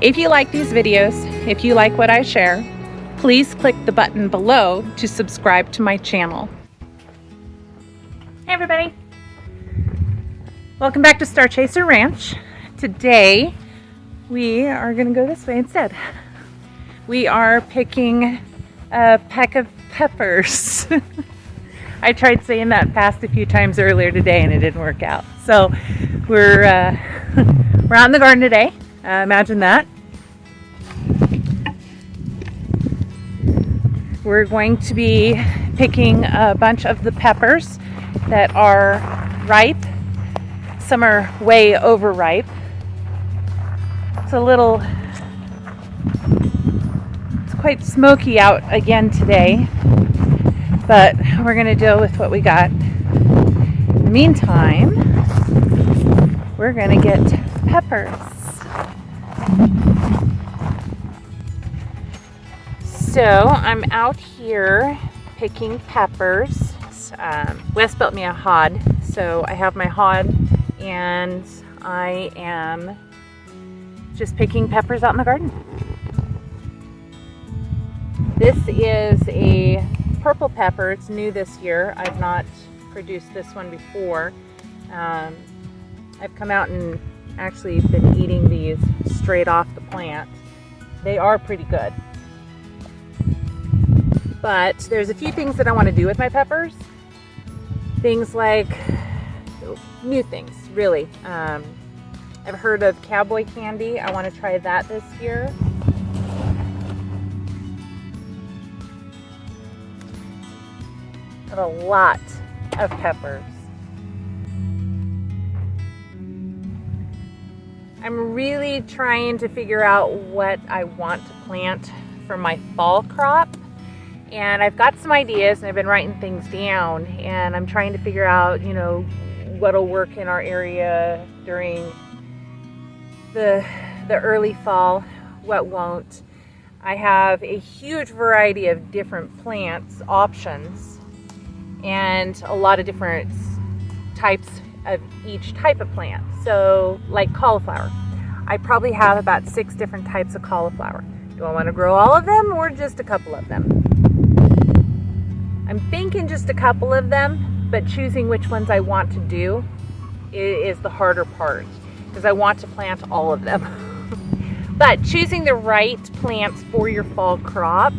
If you like these videos, if you like what I share, please click the button below to subscribe to my channel. Hey everybody, welcome back to Star Chaser Ranch. Today we are going to go this way instead. We are picking a peck of peppers. I tried saying that fast a few times earlier today and it didn't work out. So we're out in the garden today. Imagine that. We're going to be picking a bunch of the peppers that are ripe. Some are way overripe. It's quite smoky out again today, but we're going to deal with what we got. In the meantime, we're going to get peppers. So I'm out here picking peppers. Wes built me a hod, so I have my hod and I am just picking peppers out in the garden. This is a purple pepper. It's new this year. I've not produced this one before. I've come out and actually been eating these straight off the plant. They are pretty good. But there's a few things that I want to do with my peppers. Things like, new things, really. I've heard of Cowboy Candy. I want to try that this year. I have a lot of peppers. I'm really trying to figure out what I want to plant for my fall crop. And I've got some ideas and I've been writing things down, and I'm trying to figure out, what'll work in our area during the early fall, what won't. I have a huge variety of different plants options and a lot of different types of each type of plant. So like cauliflower, I probably have about 6 different types of cauliflower. Do I want to grow all of them or just a couple of them? I'm thinking just a couple of them, but choosing which ones I want to do is the harder part, because I want to plant all of them. But choosing the right plants for your fall crop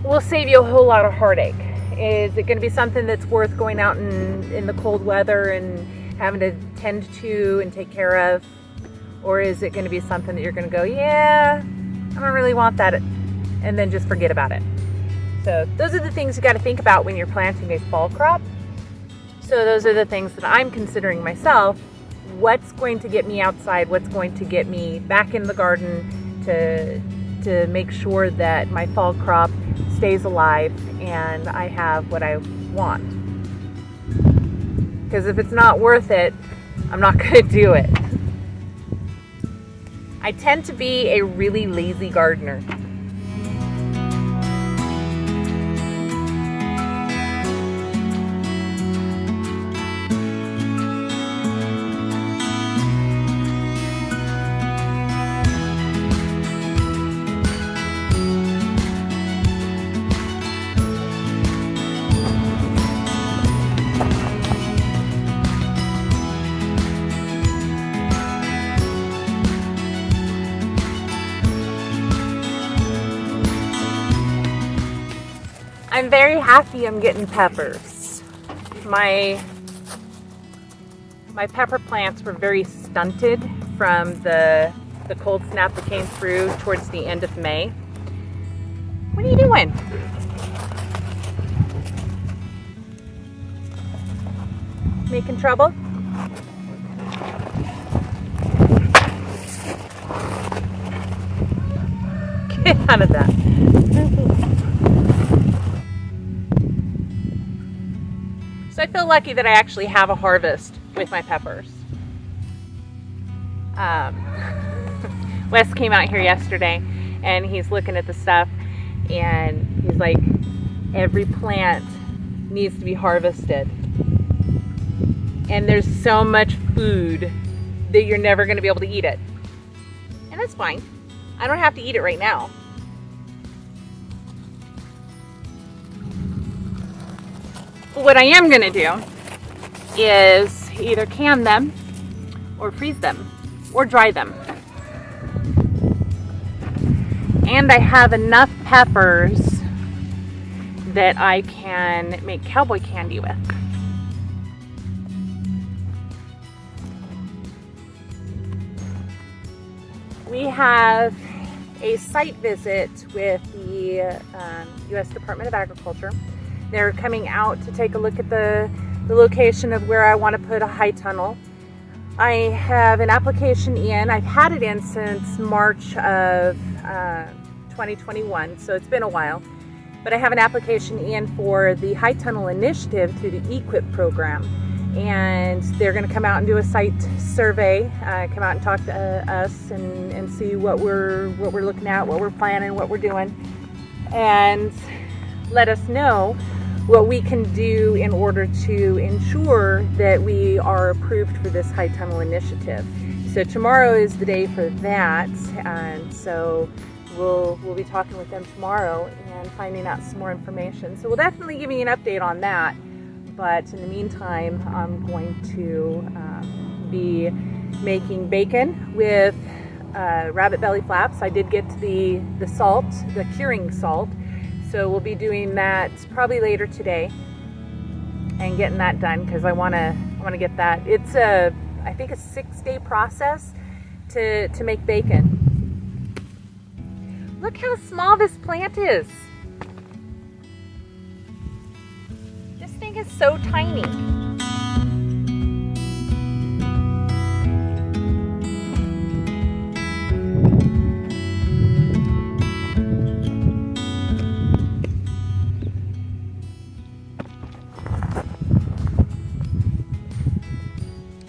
will save you a whole lot of heartache. Is it going to be something that's worth going out in the cold weather and having to tend to and take care of? Or is it going to be something that you're going to go, yeah, I don't really want that, and then just forget about it? So those are the things you got to think about when you're planting a fall crop. So those are the things that I'm considering myself. What's going to get me outside? What's going to get me back in the garden to make sure that my fall crop stays alive and I have what I want? Because if it's not worth it, I'm not going to do it. I tend to be a really lazy gardener. I'm very happy I'm getting peppers. My pepper plants were very stunted from the cold snap that came through towards the end of May. What are you doing? Making trouble? Get out of that. So I feel lucky that I actually have a harvest with my peppers. Wes came out here yesterday and he's looking at the stuff and he's like, every plant needs to be harvested. And there's so much food that you're never going to be able to eat it. And that's fine. I don't have to eat it right now. But what I am gonna do is either can them or freeze them or dry them. And I have enough peppers that I can make cowboy candy with. We have a site visit with the U.S. Department of Agriculture. They're coming out to take a look at the location of where I want to put a high tunnel. I have an application in. I've had it in since March of 2021, so it's been a while. But I have an application in for the High Tunnel Initiative through the EQIP program. And they're going to come out and do a site survey, come out and talk to us and see what we're looking at, what we're planning, what we're doing, and let us know what we can do in order to ensure that we are approved for this High Tunnel Initiative. So tomorrow is the day for that, and so we'll be talking with them tomorrow and finding out some more information. So we'll definitely give you an update on that. But in the meantime, I'm going to be making bacon with rabbit belly flaps. I did get to the salt, the curing salt. So we'll be doing that probably later today and getting that done because I want to get that. It's I think a 6-day process to make bacon. Look how small this plant is. This thing is so tiny.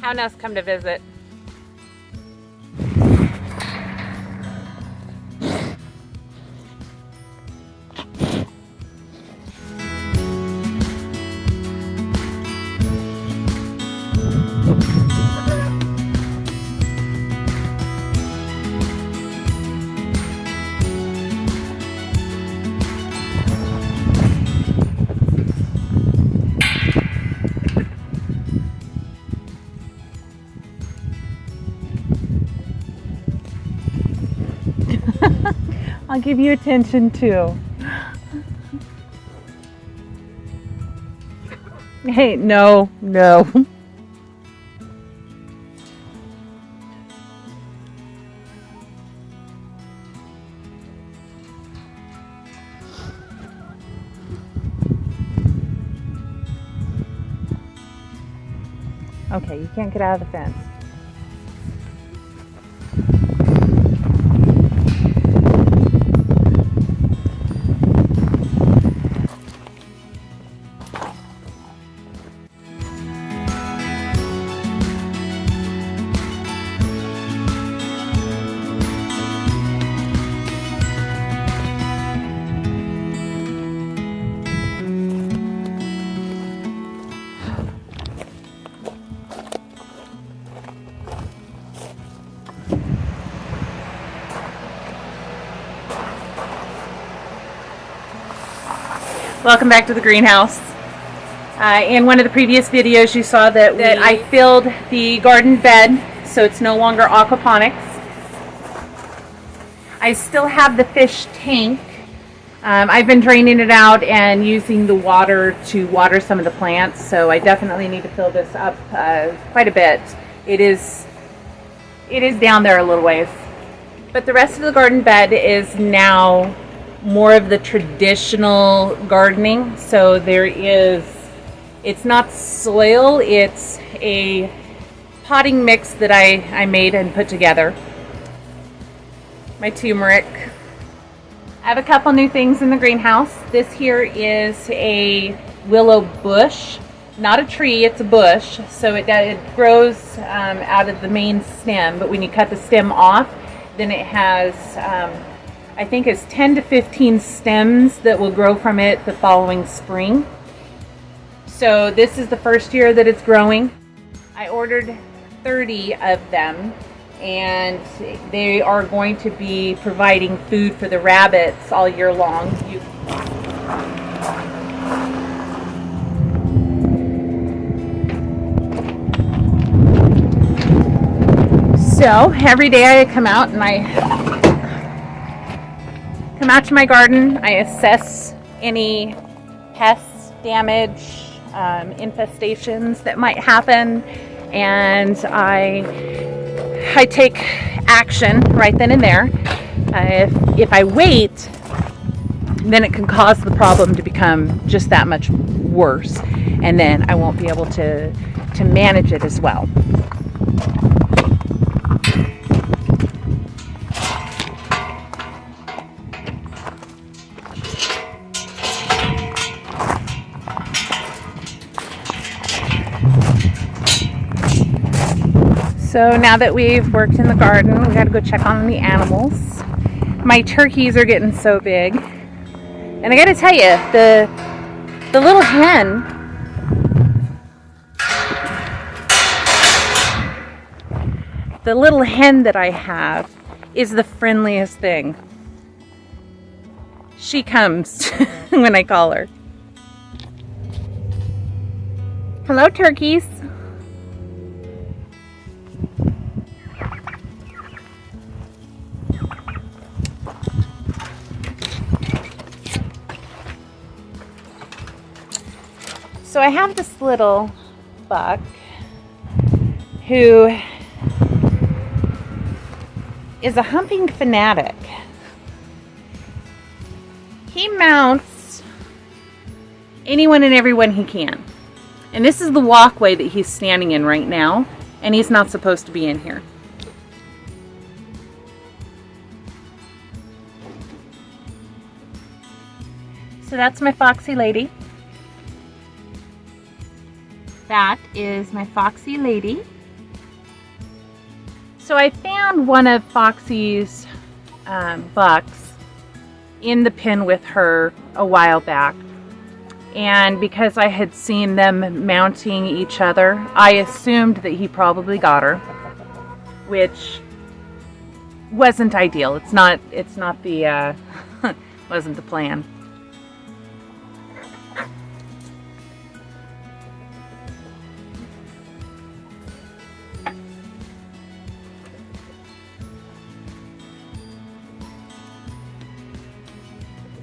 HowNow's come to visit. I'll give you attention too. Hey, no. Okay, you can't get out of the fence. Welcome back to the greenhouse. In one of the previous videos you saw that I filled the garden bed so it's no longer aquaponics. I still have the fish tank. I've been draining it out and using the water to water some of the plants, so I definitely need to fill this up quite a bit. It is down there a little ways. But the rest of the garden bed is now more of the traditional gardening. So it's not soil, it's a potting mix that I made and put together. My turmeric. I have a couple new things in the greenhouse. This here is a willow bush, not a tree, it's a bush. So it grows out of the main stem, but when you cut the stem off, then it has I think it's 10 to 15 stems that will grow from it the following spring. So this is the first year that it's growing. I ordered 30 of them, and they are going to be providing food for the rabbits all year long. So every day I come out and I come out to my garden, I assess any pests, damage, infestations that might happen, and I take action right then and there. If I wait, then it can cause the problem to become just that much worse, and then I won't be able to manage it as well. So now that we've worked in the garden, we got to go check on the animals. My turkeys are getting so big. And I got to tell you, the little hen, that I have is the friendliest thing. She comes when I call her. Hello, turkeys. So I have this little buck who is a humping fanatic. He mounts anyone and everyone he can. And this is the walkway that he's standing in right now, and he's not supposed to be in here. So that's my Foxy lady. That is my Foxy lady. So I found one of Foxy's bucks in the pen with her a while back. And because I had seen them mounting each other, I assumed that he probably got her, which wasn't ideal. It's not the, wasn't the plan.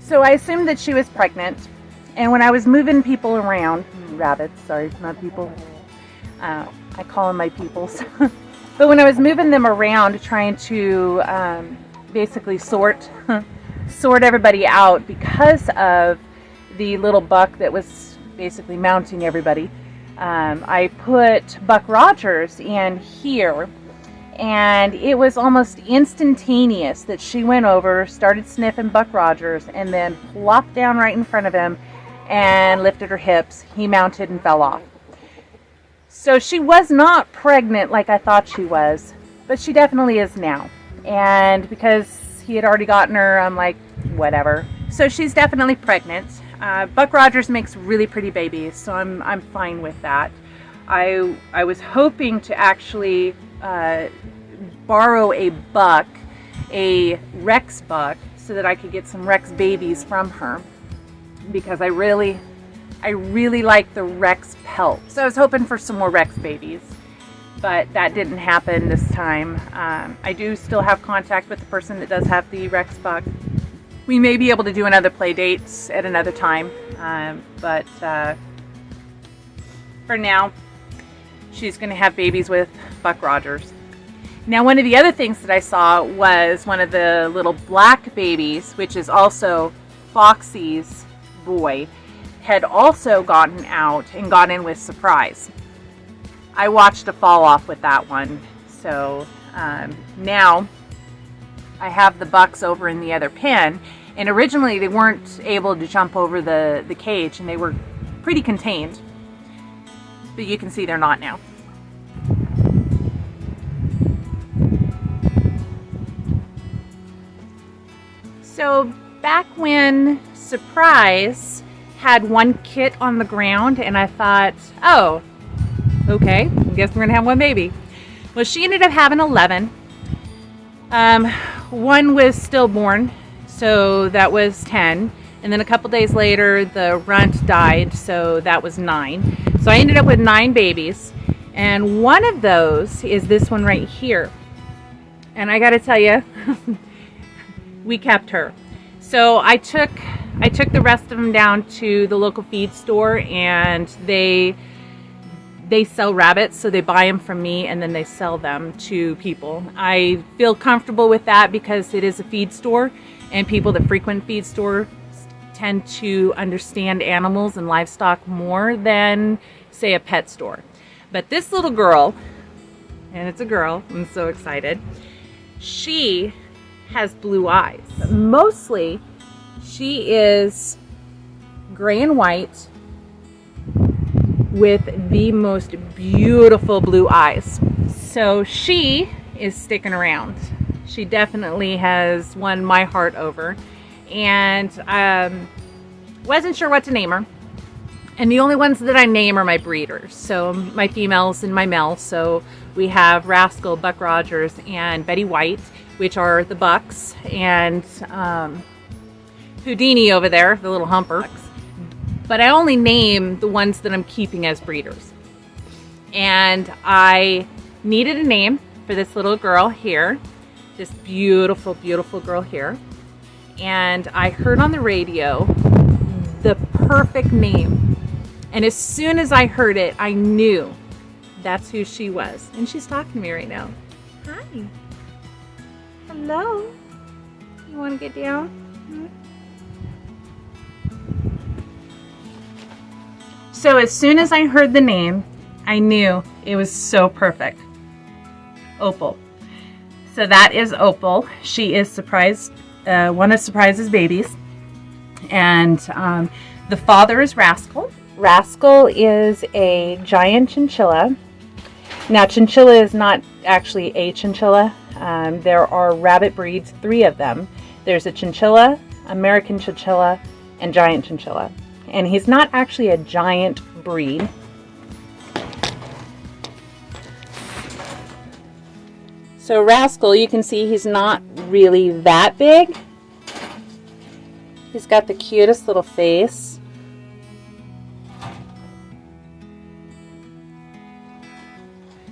So I assumed that she was pregnant, and when I was moving people around, rabbits, sorry, not people, I call them my peoples, but when I was moving them around trying to basically sort everybody out because of the little buck that was basically mounting everybody, I put Buck Rogers in here. And it was almost instantaneous that she went over, started sniffing Buck Rogers, and then plopped down right in front of him and lifted her hips. He mounted and fell off. So she was not pregnant like I thought she was, but she definitely is now. And because he had already gotten her, I'm like, whatever. So she's definitely pregnant. Buck Rogers makes really pretty babies, so I'm fine with that. I was hoping to actually borrow a Rex buck, so that I could get some Rex babies from her, because I really like the Rex pelt. So I was hoping for some more Rex babies, but that didn't happen this time. I do still have contact with the person that does have the Rex buck. We may be able to do another play dates at another time, but for now, she's going to have babies with Buck Rogers. Now, one of the other things that I saw was one of the little black babies, which is also Foxy's boy, had also gotten out and got in with Surprise. I watched a fall off with that one. So now I have the bucks over in the other pen, and originally they weren't able to jump over the cage, and they were pretty contained, but you can see they're not now. So back when Surprise had one kit on the ground, and I thought, oh, okay, I guess we're gonna have one baby. Well, she ended up having 11, One was stillborn, so that was 10. And then a couple days later, the runt died, so that was 9. So I ended up with 9 babies. And one of those is this one right here. And I gotta tell you, we kept her. So I took the rest of them down to the local feed store, and they sell rabbits, so they buy them from me and then they sell them to people. I feel comfortable with that because it is a feed store, and people that frequent feed stores tend to understand animals and livestock more than, say, a pet store. But this little girl, and it's a girl, I'm so excited, she has blue eyes. Mostly, she is gray and white with the most beautiful blue eyes. So she is sticking around. She definitely has won my heart over. And wasn't sure what to name her. And the only ones that I name are my breeders. So my females and my males. So we have Rascal, Buck Rogers, and Betty White, which are the bucks. And Houdini over there, the little humper. But I only name the ones that I'm keeping as breeders. And I needed a name for this little girl here. This beautiful, beautiful girl here. And I heard on the radio the perfect name. And as soon as I heard it, I knew that's who she was. And she's talking to me right now. Hi. Hello. You want to get down? So as soon as I heard the name, I knew it was so perfect. Opal. So that is Opal. She is one of Surprise's babies. And the father is Rascal. Rascal is a giant chinchilla. Now, chinchilla is not actually a chinchilla. There are rabbit breeds, 3 of them. There's a chinchilla, American chinchilla, and giant chinchilla. And he's not actually a giant breed. So Rascal, you can see he's not really that big. He's got the cutest little face.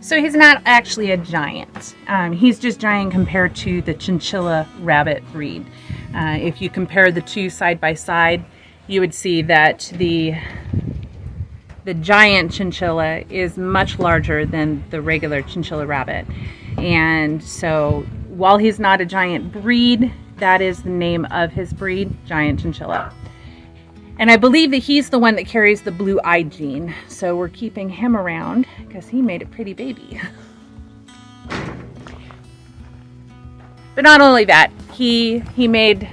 So he's not actually a giant. He's just giant compared to the chinchilla rabbit breed. If you compare the two side by side, you would see that the giant chinchilla is much larger than the regular chinchilla rabbit. And so while he's not a giant breed, that is the name of his breed, giant chinchilla. And I believe that he's the one that carries the blue eye gene. So we're keeping him around because he made a pretty baby. But not only that, he made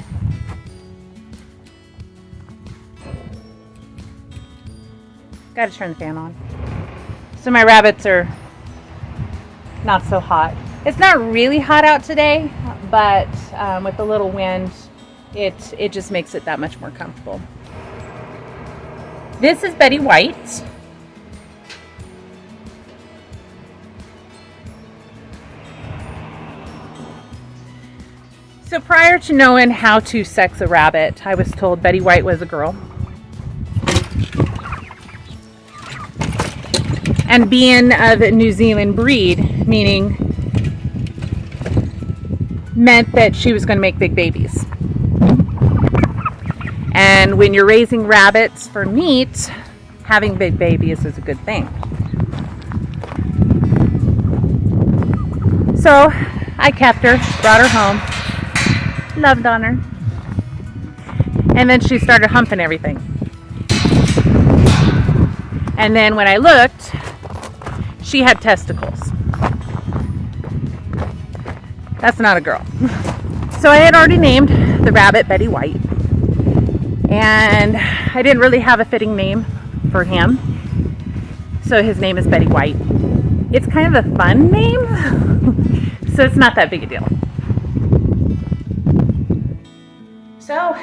gotta turn the fan on. So my rabbits are not so hot. It's not really hot out today, but with a little wind, it just makes it that much more comfortable. This is Betty White. So prior to knowing how to sex a rabbit, I was told Betty White was a girl. And being of New Zealand breed, meant that she was going to make big babies. And when you're raising rabbits for meat, having big babies is a good thing. So I kept her, brought her home, loved on her. And then she started humping everything. And then when I looked, she had testicles. That's not a girl. So I had already named the rabbit Betty White. And I didn't really have a fitting name for him. So his name is Betty White. It's kind of a fun name, so it's not that big a deal. So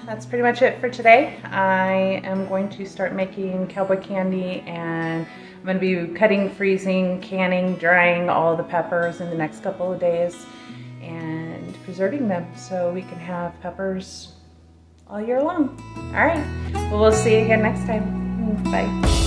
that's pretty much it for today. I am going to start making cowboy candy, and I'm going to be cutting, freezing, canning, drying all the peppers in the next couple of days. And deserting them so we can have peppers all year long. All right, well, we'll see you again next time. Bye.